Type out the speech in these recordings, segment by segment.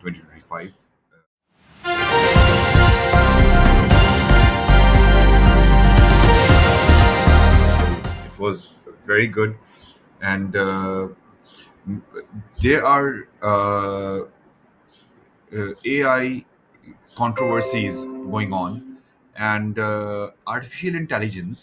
2025। It was very good, and there are AI controversies going on, and artificial intelligence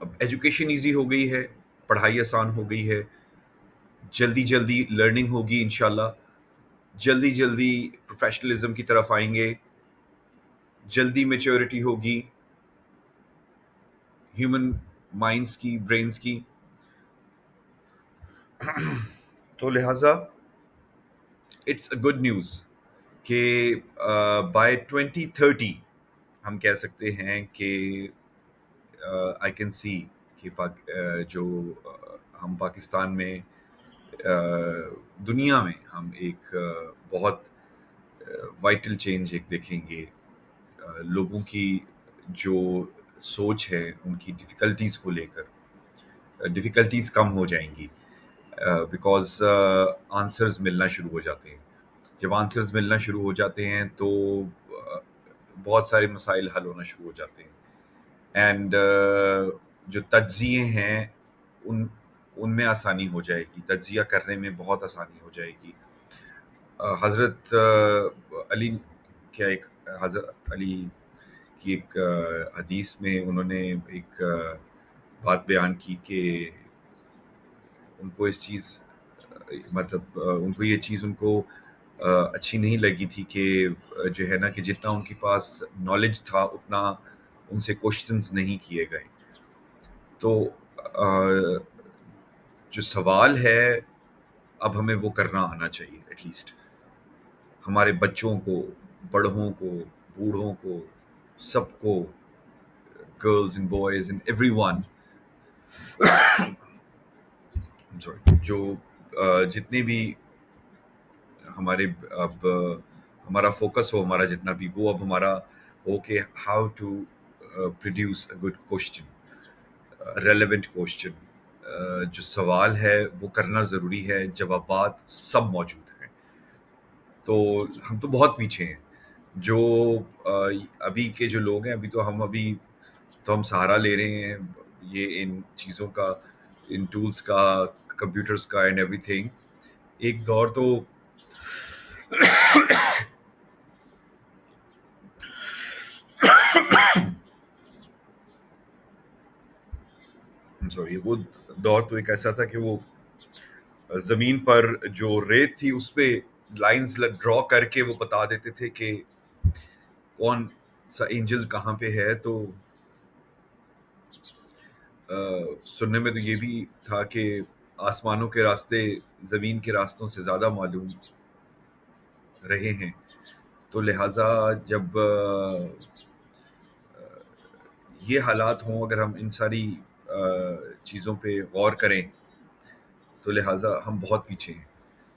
اب education easy ہو گئی ہے، پڑھائی آسان ہو گئی ہے، جلدی جلدی لرننگ ہوگی انشاءاللہ، جلدی جلدی پروفیشنلزم کی طرف آئیں گے، جلدی میچورٹی ہوگی ہیومن مائنڈس کی، برینز کی. تو لہٰذا اٹس اے گڈ نیوز کہ بائی 2030 ہم کہہ سکتے ہیں کہ آئی کین سی کہ جو ہم پاکستان میں دنیا میں ہم ایک بہت وائٹل چینج ایک دیکھیں گے. لوگوں کی جو سوچ ہے ان کی ڈیفیکلٹیز کو لے کر ڈیفیکلٹیز کم ہو جائیں گی، بیکاز آنسرز ملنا شروع ہو جاتے ہیں. جب آنسرز ملنا شروع ہو جاتے ہیں تو بہت سارے مسائل حل ہونا شروع ہو جاتے ہیں. اینڈ جو تجزیے ہیں ان میں آسانی ہو جائے گی، تجزیہ کرنے میں بہت آسانی ہو جائے گی. حضرت علی کیا ایک حضرت علی کی ایک حدیث میں انہوں نے ایک بات بیان کی کہ ان کو اس چیز مطلب ان کو یہ چیز ان کو اچھی نہیں لگی تھی کہ جو ہے نا کہ جتنا ان کے پاس نالج تھا اتنا ان سے کوشچنز نہیں کیے گئے. تو جو سوال ہے اب ہمیں وہ کرنا آنا چاہیے، ایٹ لیسٹ ہمارے بچوں کو، بڑوں کو، بوڑھوں کو، سب کو، girls and boys and every one, جو جتنے بھی ہمارے اب ہمارا فوکس ہو، ہمارا جتنا بھی وہ اب ہمارا ہو کہ how to produce a good question, relevant question. جو سوال ہے وہ کرنا ضروری ہے، جوابات سب موجود ہیں. تو ہم تو بہت پیچھے ہیں. جو ابھی کے جو لوگ ہیں، ابھی تو ہم سہارا لے رہے ہیں یہ ان چیزوں کا، ان ٹولز کا، کمپیوٹرز کا اینڈ ایوری تھنگ. ایک دور تو سوری وہ دور تو ایک ایسا تھا کہ وہ زمین پر جو ریت تھی اس پہ لائنز ڈرا کر کے وہ بتا دیتے تھے کہ کون سا اینجل کہاں پہ ہے. تو سننے میں تو یہ بھی تھا کہ آسمانوں کے راستے زمین کے راستوں سے زیادہ معلوم رہے ہیں. تو لہٰذا جب یہ حالات ہوں، اگر ہم ان ساری چیزوں پہ غور کریں تو لہٰذا ہم بہت پیچھے ہیں.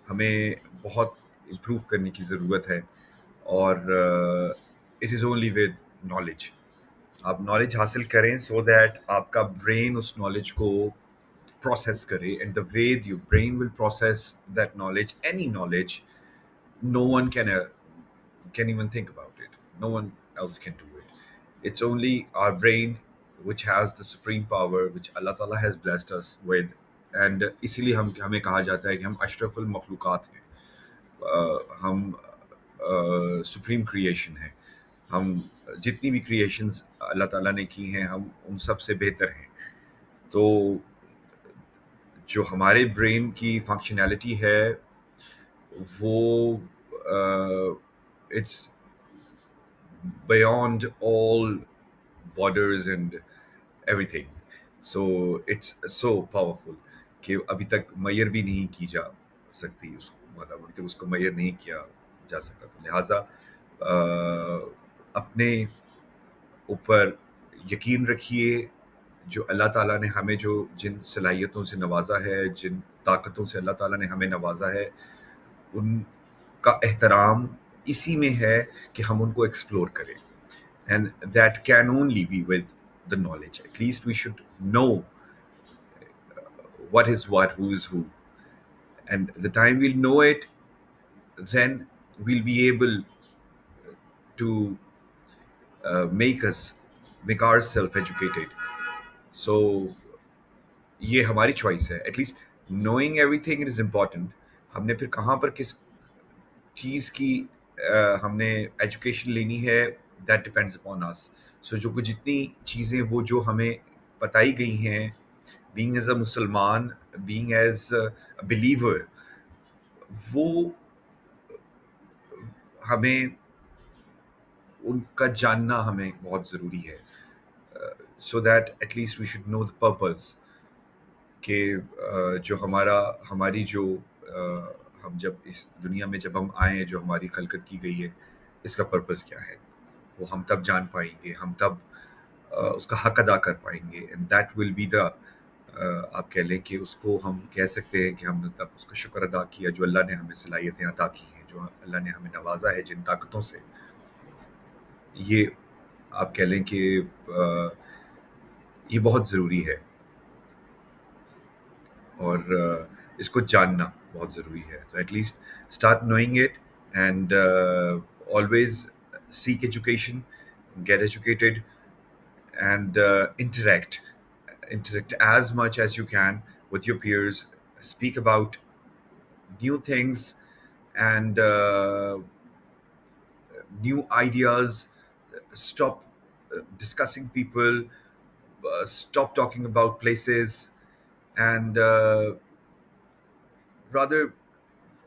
ہمیں بہت امپروو کرنے کی ضرورت ہے. اور it is only with knowledge. آپ نالج حاصل کریں سو دیٹ آپ کا برین اس نالج کو پروسیس کرے. And the way your brain will process that knowledge, any knowledge, no one can even think about it. No one else can do it. It's only our brain which has the supreme power, which Allah Ta'ala has blessed us with. And اسی لیے ہمیں کہا جاتا ہے کہ ہم اشرف المخلوقات ہیں، ہم سپریم کریشن ہیں. ہم جتنی بھی کریشنز اللہ تعالیٰ نے کی ہیں ہم ان سب سے بہتر ہیں. تو جو ہمارے برین کی فنکشنالٹی ہے وہ it's beyond all borders and everything. So it's so powerful کہ ابھی تک میئر بھی نہیں کی جا سکتی اس کو، مطلب ابھی تک اس کو میئر نہیں کیا جا سکا. تو لہٰذا اپنے اوپر یقین رکھیے. جو اللہ تعالیٰ نے ہمیں جو جن صلاحیتوں سے نوازا ہے، جن طاقتوں سے اللہ تعالیٰ نے ہمیں نوازا ہے، ان کا احترام اسی میں ہے کہ ہم ان کو ایکسپلور کریں. And that can only be with the knowledge. At least we should know what is what, who is who. And the time we'll know it, then we'll be able to make ourselves educated. So یہ ہماری choice ہے. At least knowing everything is important. ہم نے پھر کہاں پر کس چیز کی ہم نے ایجوکیشن لینی ہے، that depends upon us. سو جو جتنی چیزیں وہ جو ہمیں بتائی گئی ہیں, بینگ ایز اے مسلمان, بینگ ایز اے بلیور, وہ ہمیں ان کا جاننا ہمیں بہت ضروری ہے, so that at least we should know the purpose کہ جو ہماری جو ہم جب اس دنیا میں جب ہم آئیں, جو ہماری خلقت کی گئی ہے, اس کا پرپز کیا ہے, وہ ہم تب جان پائیں گے, ہم تب اس کا حق ادا کر پائیں گے. And that will be the, آپ کہہ لیں کہ اس کو ہم کہہ سکتے ہیں کہ ہم نے تب اس کا شکر ادا کیا جو اللہ نے ہمیں صلاحیتیں عطا کی ہیں, جو اللہ نے ہمیں نوازا ہے جن طاقتوں سے. یہ آپ کہہ لیں کہ یہ بہت ضروری ہے, اور اس کو جاننا بہت ضروری ہے. تو at least start knowing it, and always seek education, get educated, and interact as much as you can with your peers, speak about new things and new ideas, stop discussing people, stop talking about places, and rather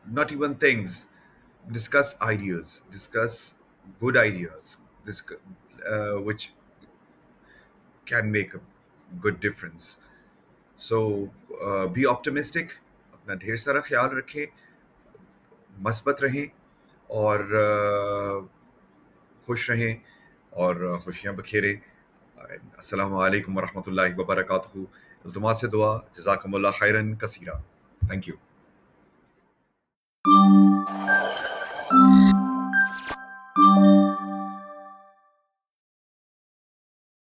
not even things, discuss ideas, discuss good ideas, which can make a good difference. So be optimistic, اپنا ڈھیر سارا خیال رکھیں, مثبت رہیں, اور خوش رہیں, اور خوشیاں بکھیریں. السلام علیکم ورحمۃ اللہ وبرکاتہ. التماس سے دعا, جزاکم اللہ خیرن کثیرا. Thank you.